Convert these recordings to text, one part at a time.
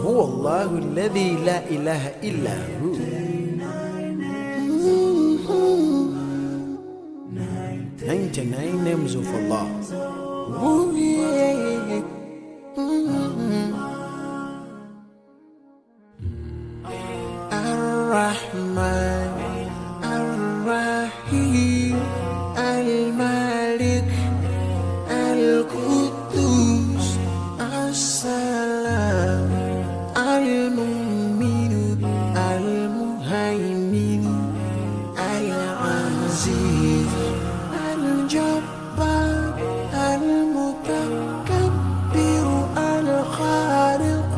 هو الله الذي لا إله إلا هو. 99 names of Allah. Ooh, yeah. Ar-Rahman, Ar-Rahim, Al-Malik, Al-Quddus, As-Salam, Al-Mu'min, Al-Muhaymin, Al-Aziz, Al-Jabbar, Al-Mutakabbir, Al-Khaliq,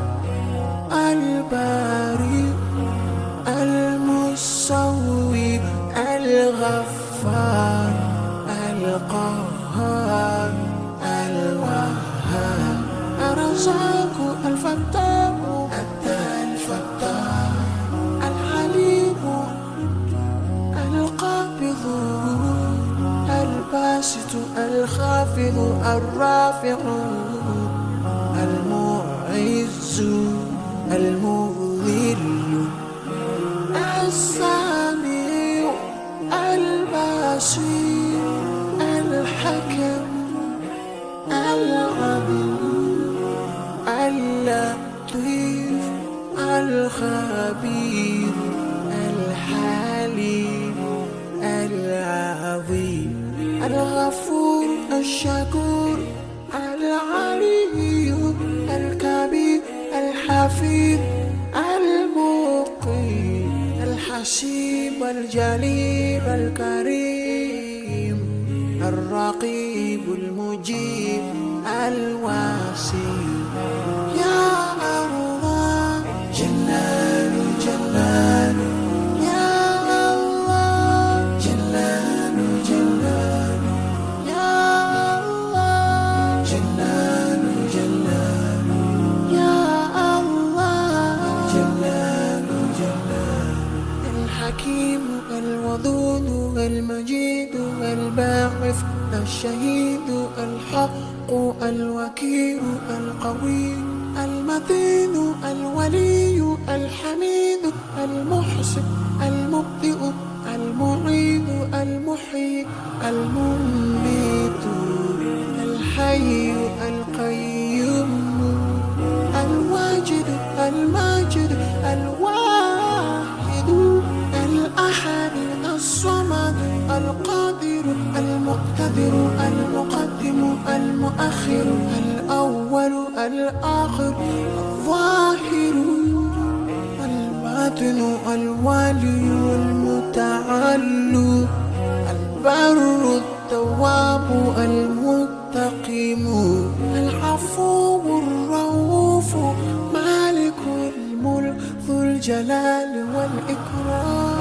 Al-Bari, Al-Musawwir, Al-Ghaffar, Al-Qahhar, Al-Wahhab, Ar-Razzaq, Al-Fattah, Al-Fattah, Al-Alim, Al-Qabid, Al-Basit, Al-Khafid, Al-Rafi', Al-Mu'izz, Al-Mudhill, السميع البصير الحكم العليم اللطيف الخبير الحليم العظيم الغفور الشكور العلي الكبير الحفيظ المقيم الحسيب الجليل الكريم الرقيب المجيب الواسع. يا الله جلال جلال، يا الله جلال جلال، يا الله جلال جلال، يا الله جلال جلال. الحكيم الودود المجيد الباعث الشهيد الحق الوكيل القوي المتين الولي الحميد المحسن المبدئ المعيد المحيي المميت الحي القيوم الواجد الماجد الواحد الأحد الصمد القادر المقتدر المقدم المؤخر الأول الآخر الظاهر الباطن الوالي المتعال البر التواب المتقيم العفو الرؤوف مالك الملك ذو الجلال والإكرام.